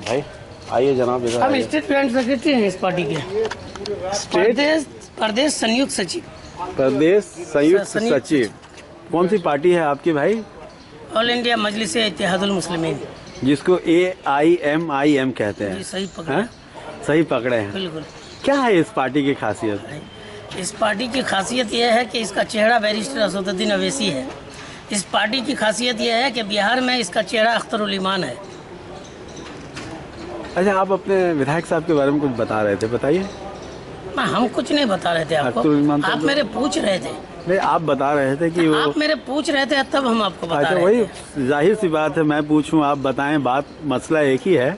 भाई, आइए जनाब इधर। हम स्टेट ग्रांड सेक्रेटरी हैं इस पार्टी के, प्रदेश संयुक्त सचिव। प्रदेश संयुक्त सचिव कौन सी पार्टी है आपकी भाई? ऑल इंडिया मजलिस इत्तेहादुल मुस्लिमीन, जिसको AIMIM कहते हैं। सही पकड़े, सही पकड़े हैं। बिल्कुल। क्या है इस पार्टी की खासियत? इस पार्टी की खासियत यह है कि इसका चेहरा बैरिस्टर असदुद्दीन अवैसी है। इस पार्टी की खासियत यह है कि बिहार में इसका चेहरा अख्तरुल ईमान है। अच्छा, आप अपने विधायक साहब के बारे में कुछ बता रहे थे, बताइए। हम कुछ नहीं बता रहे थे आपको, आप मेरे पूछ रहे थे। नहीं, आप बता रहे थे कि वो आप मेरे पूछ रहे थे तब हम आपको बता रहे थे। वही जाहिर सी बात है, मैं पूछूं आप बताएं। बात मसला एक ही है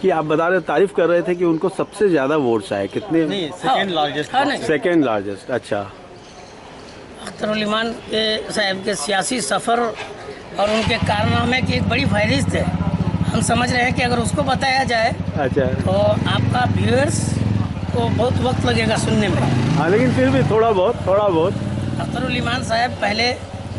कि आप बता रहे, तारीफ कर रहे थे कि उनको सबसे ज्यादा वोट्स आए। कितने? नहीं, सेकेंड लार्जेस्ट। Second largest. अच्छा, अख्तरुल ईमान के साहब के सियासी सफ़र और उनके कारनामे की एक बड़ी फहरिस्त है। हम समझ रहे हैं कि अगर उसको बताया जाए अच्छा, तो आपका व्यूअर्स को बहुत वक्त लगेगा सुनने में। हाँ, लेकिन फिर भी थोड़ा बहुत। अख्तरुल ईमान साहब पहले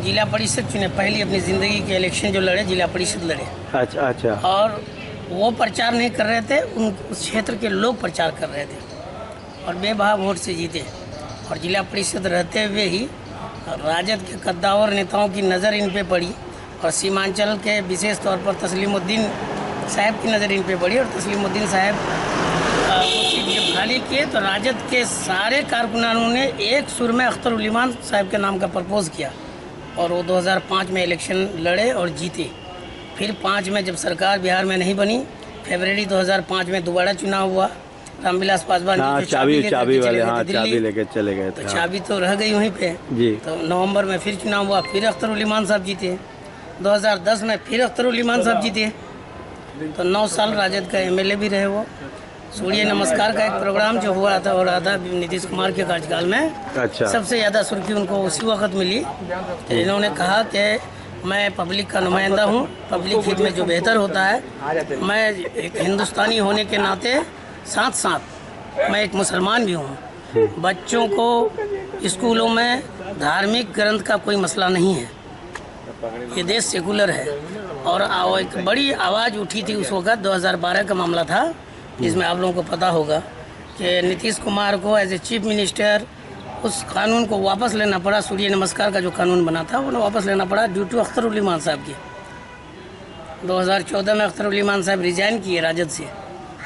जिला परिषद चुने, पहली अपनी ज़िंदगी के इलेक्शन जो लड़े, जिला परिषद लड़े। अच्छा। और वो प्रचार नहीं कर रहे थे, उस क्षेत्र के लोग प्रचार कर रहे थे और बेबहा वोट से जीते। और जिला परिषद रहते हुए ही राजद के कद्दावर नेताओं की नज़र इन पे पड़ी और सीमांचल के विशेष तौर पर तस्लीमुद्दीन साहब की नज़र इन पे पड़ी और तस्लीमुद्दीन साहब जब खाली किए तो राजद के सारे कारकुनानों ने एक सुर में अख्तरुल ईमान साहब के नाम का प्रपोज किया और वो 2005 में इलेक्शन लड़े और जीते। फिर 5 में जब सरकार बिहार में नहीं बनी, फरवरी 2005 में दोबारा चुनाव हुआ। रामविलास पासवान चाबी वाले लेके चले गए थे। तो चाबी तो रह गई वहीं पे जी। तो नवंबर में फिर चुनाव हुआ, फिर अख्तरुल ईमान साहब जीते। 2010 में फिर अख्तरुल ईमान साहब जीते। तो 9 साल राजद का MLA भी रहे वो। सूर्य नमस्कार का एक प्रोग्राम जो हो रहा था नीतीश कुमार के कार्यकाल में। अच्छा। सबसे ज़्यादा सुर्खी उनको उसी वक्त मिली। तो इन्होंने कहा कि मैं पब्लिक का नुमाइंदा हूँ, पब्लिक हित में जो बेहतर होता है। मैं एक हिंदुस्तानी होने के नाते साथ साथ मैं एक मुसलमान भी हूँ। बच्चों को स्कूलों में धार्मिक ग्रंथ का कोई मसला नहीं है, ये देश सेकुलर है। और एक बड़ी आवाज़ उठी थी उस वक्त, 2012 का मामला था, जिसमें आप लोगों को पता होगा कि नीतीश कुमार को एज ए चीफ मिनिस्टर उस कानून को वापस लेना पड़ा। सूर्य नमस्कार का जो कानून बना था वो वापस लेना पड़ा ड्यू टू अख्तरुल ईमान साहब की। 2014 में अख्तरुल ईमान साहब रिज़ाइन किए राजद से,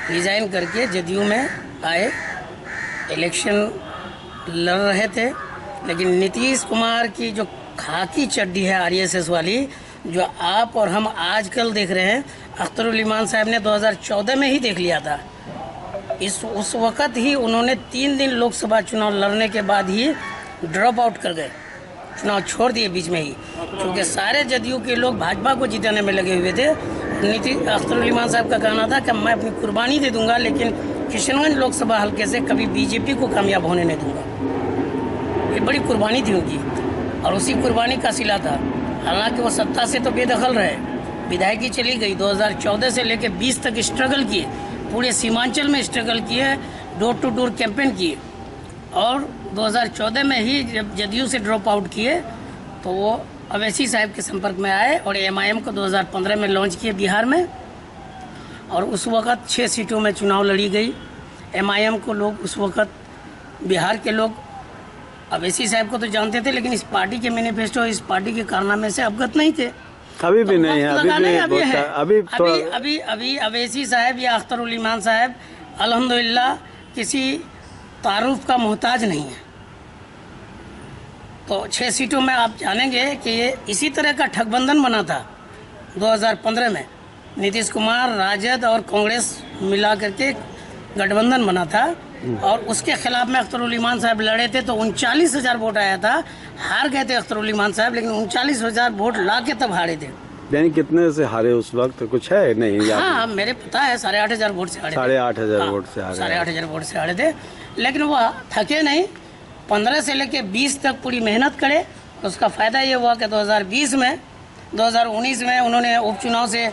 रिज़ाइन करके जदयू में आए, इलेक्शन लड़ रहे थे। लेकिन नीतीश कुमार की जो खाकी चड्डी है RSS वाली, जो आप और हम आजकल देख रहे हैं, अख्तरुल ईमान साहब ने 2014 में ही देख लिया था। उस वक़्त ही उन्होंने 3 दिन लोकसभा चुनाव लड़ने के बाद ही ड्रॉप आउट कर गए, चुनाव छोड़ दिए बीच में ही, क्योंकि सारे जदयू के लोग भाजपा को जिताने में लगे हुए थे। अख्तरुल ईमान साहब का कहना था कि मैं अपनी कुर्बानी दे दूंगा, लेकिन किशनगंज लोकसभा हल्के से कभी BJP को कामयाब होने नहीं दूंगा। ये बड़ी कुर्बानी थी उनकी और उसी कुर्बानी का सिला था। हालांकि वो सत्ता से तो बेदखल रहे, विधायकी चली गई। 2014 से लेकर 20 तक स्ट्रगल किए, पूरे सीमांचल में स्ट्रगल किए, डोर टू डोर कैंपेन किए। और 2014 में ही जब जदयू से ड्रॉप आउट किए तो वो अवैसी साहब के संपर्क में आए और MIM को 2015 में लॉन्च किए बिहार में। और उस वक़्त 6 सीटों में चुनाव लड़ी गई। MIM को लोग उस वक़्त, बिहार के लोग अवैसी साहब को तो जानते थे, लेकिन इस पार्टी के मैनिफेस्टो, इस पार्टी के कारनामे से अवगत नहीं थे। अभी भी नहीं है, अभी अवैसी साहब या अख्तरुल ईमान साहब अल्हम्दुलिल्लाह किसी तारुफ का मोहताज नहीं है। तो 6 सीटों में आप जानेंगे कि ये इसी तरह का ठगबंधन बना था 2015 में। नीतीश कुमार, राजद और कांग्रेस मिला करके गठबंधन बना था और उसके खिलाफ में अख्तरुल ईमान साहब लड़े थे। तो 39,000 वोट आया था, हार गए थे अख्तरुल ईमान साहब, लेकिन 39,000 वोट ला के तब हारे थे। यानी कितने से हारे उस वक्त, कुछ है नहीं? हाँ, मेरे पता है 8,500 वोट से हारे। 8,500 वोट से हारे। 8,500 वोट से हारे थे, लेकिन वो थके नहीं। 15 से लेके 20 तक पूरी मेहनत करे। उसका फ़ायदा ये हुआ कि 2019 में उन्होंने उपचुनाव से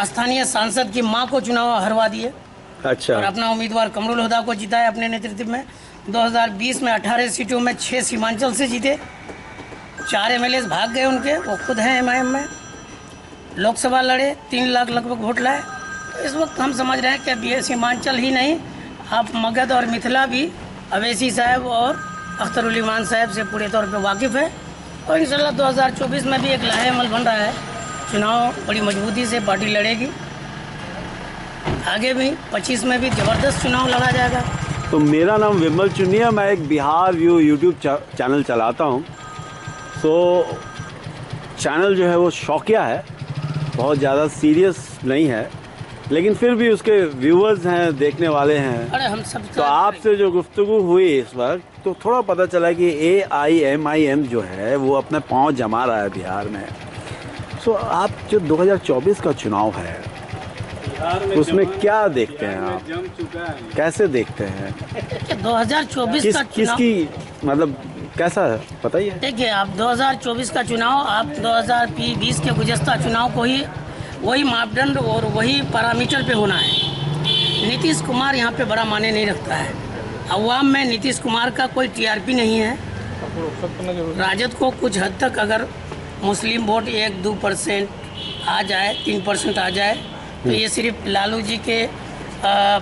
स्थानीय सांसद की मां को चुनाव हरवा दिए। अच्छा। और अपना उम्मीदवार कमरुल हुदा को जिताया अपने नेतृत्व में। 2020 में 18 सीटों में 6 सीमांचल से जीते। 4 MLA भाग गए उनके, वो खुद हैं MIM में। लोकसभा लड़े, 3 लाख लगभग वोट लाए। तो इस वक्त हम समझ रहे हैं कि अब ये सीमांचल ही नहीं, आप मगध और मिथिला भी अवैसी साहब और अख्तरुल ईमान साहब से पूरे तौर पे वाकिफ़ है। और इंशाल्लाह 2024 में भी एक लाहे अमल बन रहा है, चुनाव बड़ी मजबूती से पार्टी लड़ेगी। आगे भी 25 में भी ज़बरदस्त चुनाव लड़ा जाएगा। तो मेरा नाम विमल चुनिया, मैं एक बिहार व्यू यूट्यूब चैनल चलाता हूँ। तो चैनल जो है वो शौकिया है, बहुत ज़्यादा सीरियस नहीं है, लेकिन फिर भी उसके व्यूअर्स हैं, देखने वाले हैं। अरे हम सब तो आपसे जो गुफ्तगू हुई इस वक्त, तो थोड़ा पता चला कि AIMIM जो है वो अपने पाँव जमा रहा है बिहार में। तो आप जो 2024 का चुनाव है उसमें क्या देखते हैं आप, कैसे देखते हैं? 2024 का चुनाव किसकी मतलब कैसा है बताइए। देखिए, आप 2024 का चुनाव आप 2020 के गुज़श्ता चुनाव को ही वही मापदंड और वही पैरामीटर पे होना है। नीतीश कुमार यहाँ पे बड़ा माने नहीं रखता है। अवाम में नीतीश कुमार का कोई TRP नहीं है। राजद को कुछ हद तक अगर मुस्लिम वोट 1-2% आ जाए, 3% आ जाए, तो ये सिर्फ लालू जी के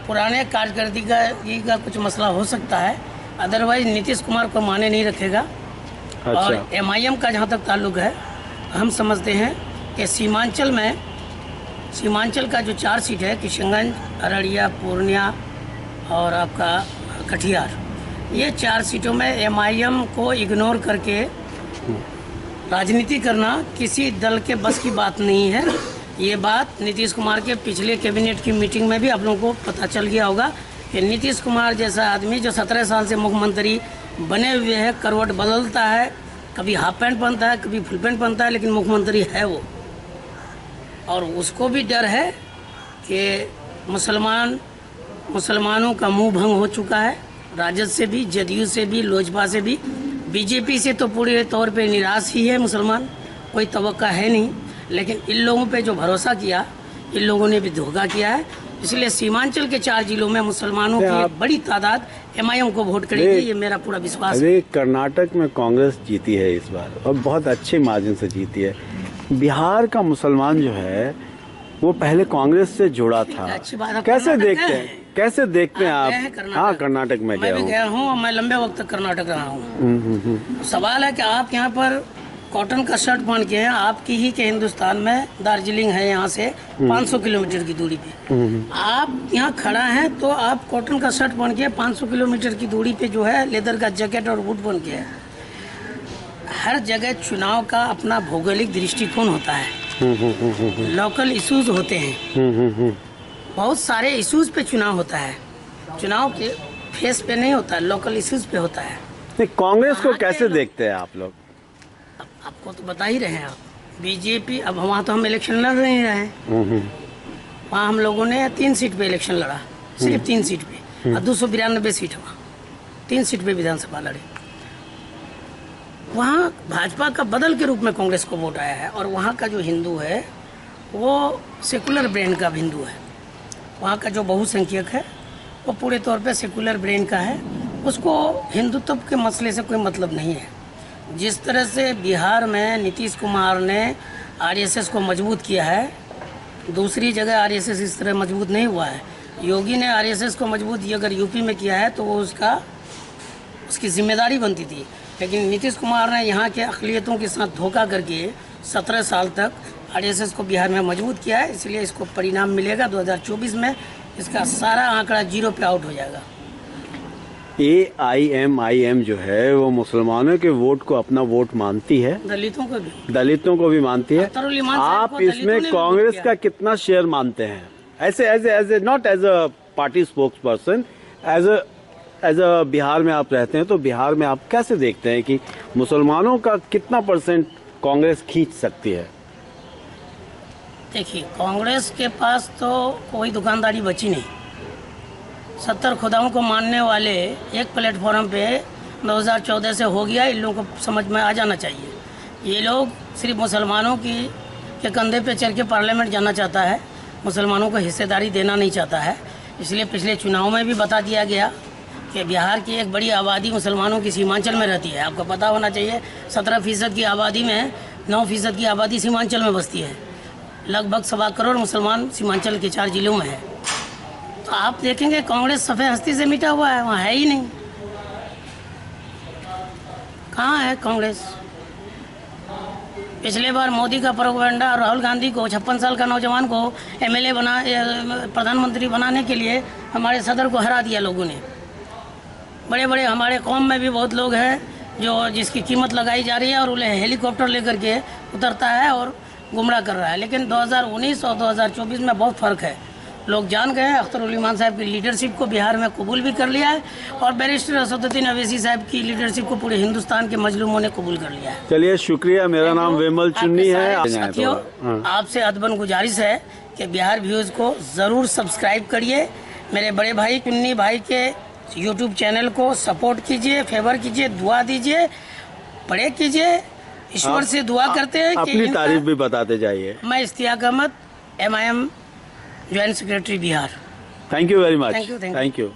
पुराने कारकर्दगी का कुछ मसला हो सकता है। अदरवाइज नीतीश कुमार को माने नहीं रखेगा। अच्छा। और MIM का जहाँ तक ताल्लुक है, हम समझते हैं कि सीमांचल का जो 4 सीट है, किशनगंज, अररिया, पूर्णिया और आपका कटिहार, ये 4 सीटों में MIM को इग्नोर करके राजनीति करना किसी दल के बस की बात नहीं है। ये बात नीतीश कुमार के पिछले कैबिनेट की मीटिंग में भी आप लोगों को पता चल गया होगा कि नीतीश कुमार जैसा आदमी जो 17 साल से मुख्यमंत्री बने हुए है, करवट बदलता है, कभी हाफ पैंट पहनता है, कभी फुल पैंट पहनता है, लेकिन मुख्यमंत्री है वो। और उसको भी डर है कि मुसलमानों का मुंह भंग हो चुका है, राजद से भी, जदयू से भी, लोजपा से भी। बीजेपी से तो पूरे तौर पे निराश ही है मुसलमान, कोई तवक्का है नहीं। लेकिन इन लोगों पे जो भरोसा किया, इन लोगों ने भी धोखा किया है। इसलिए सीमांचल के 4 जिलों में मुसलमानों की बड़ी तादाद MIM को वोट करेगी, ये मेरा पूरा विश्वास है। अरे कर्नाटक में कांग्रेस जीती है इस बार और बहुत अच्छे मार्जिन से जीती है। बिहार का मुसलमान जो है वो पहले कांग्रेस से जुड़ा था। अच्छी बात है। कैसे देखते हैं, कैसे देखते हैं आप? हाँ, कर्नाटक में मैं भी गया हूँ, मैं लंबे वक्त तक कर्नाटक रहा हूँ। सवाल है कि आप यहाँ पर कॉटन का शर्ट पहन के हैं, आपकी ही के हिंदुस्तान में दार्जिलिंग है यहाँ से 500 किलोमीटर की दूरी पे। आप यहाँ खड़ा हैं तो आप कॉटन का शर्ट पहन के 500 किलोमीटर की दूरी पे जो है लेदर का जैकेट और बूट पहन के है। हर जगह चुनाव का अपना भौगोलिक दृष्टिकोण होता है, लोकल इश्यूज होते हैं, बहुत सारे इश्यूज पे चुनाव होता है। चुनाव के फेस पे नहीं होता, लोकल इश्यूज पे होता है। कांग्रेस को कैसे देखते हैं आप लोग? आपको तो बता ही रहे हैं आप। बीजेपी, अब वहाँ तो हम इलेक्शन लड़ नहीं रहे हैं, वहाँ हम लोगों ने 3 सीट पे इलेक्शन लड़ा, सिर्फ 3 सीट पे, और 292 सीट है वहाँ, 3 सीट पे विधानसभा लड़े। वहाँ भाजपा का बदल के रूप में कांग्रेस को वोट आया है। और वहाँ का जो हिंदू है वो सेकुलर ब्रेन का हिंदू है। वहाँ का जो बहुसंख्यक है वो पूरे तौर पे सेकुलर ब्रेन का है, उसको हिंदुत्व के मसले से कोई मतलब नहीं है। जिस तरह से बिहार में नीतीश कुमार ने RSS को मजबूत किया है, दूसरी जगह RSS इस तरह मजबूत नहीं हुआ है। योगी ने RSS को मजबूत अगर यूपी में किया है तो वो उसकी जिम्मेदारी बनती थी। लेकिन नीतीश कुमार ने यहाँ के अक़लियतों के साथ धोखा करके 17 साल तक RSS को बिहार में मजबूत किया है। इसलिए इसको परिणाम मिलेगा 2024 में, इसका सारा आंकड़ा 0 पे आउट हो जाएगा। AIMIM जो है वो मुसलमानों के वोट को अपना वोट मानती है, दलितों को भी मानती है। आप इसमें कांग्रेस का कितना शेयर मानते हैं? ऐसे not as a party spokesperson, as a Bihar में आप रहते हैं, तो बिहार में आप कैसे देखते हैं कि मुसलमानों का कितना % कांग्रेस खींच सकती है? देखिए, कांग्रेस के पास तो कोई दुकानदारी बची नहीं। 70 खुदाओं को मानने वाले एक प्लेटफॉर्म पे 2014 से हो गया। इन लोगों को समझ में आ जाना चाहिए, ये लोग सिर्फ मुसलमानों के कंधे पे चढ़ के पार्लियामेंट जाना चाहता है, मुसलमानोों को हिस्सेदारी देना नहीं चाहता है। इसलिए पिछले चुनाव में भी बता दिया गया कि बिहार की एक बड़ी आबादी मुसलमानों की सीमांचल में रहती है। आपको पता होना चाहिए 17% की आबादी में 9% की आबादी सीमांचल में बसती है। लगभग 1.25 करोड़ मुसलमान सीमांचल के 4 जिलों में है। तो आप देखेंगे कांग्रेस सफ़ेद हस्ती से मिटा हुआ है, वहाँ है ही नहीं। कहाँ है कांग्रेस? पिछले बार मोदी का प्रोपेगेंडा और राहुल गांधी को 56 साल का नौजवान को एमएलए प्रधानमंत्री बनाने के लिए हमारे सदर को हरा दिया लोगों ने। बड़े बड़े हमारे कौम में भी बहुत लोग हैं जो जिसकी कीमत लगाई जा रही है और उन्हें हेलीकॉप्टर लेकर के उतरता है और गुमराह कर रहा है। लेकिन 2019 और 2024 में बहुत फ़र्क है। लोग जान गए, अख्तर उल ईमान साहब की लीडरशिप को बिहार में कबूल भी कर लिया है और बैरिस्टर असदुद्दीन अवैसी साहब की लीडरशिप को पूरे हिंदुस्तान के मजलूमों ने कबूल कर लिया है। चलिए शुक्रिया। मेरा नाम विमल चुन्नी है। साथियों, आपसे अदबन गुजारिश है कि बिहार व्यूज़ को ज़रूर सब्सक्राइब करिए। मेरे बड़े भाई चुन्नी भाई के यूट्यूब चैनल को सपोर्ट कीजिए, फेवर कीजिए, दुआ दीजिए, पढ़े कीजिए। ईश्वर से दुआ करते हैं कि अपनी तारीफ भी बताते जाइए। मैं Ishtiyaq Ahmad, MIM joint secretary Bihar. Thank you very much. Thank you. Thank you.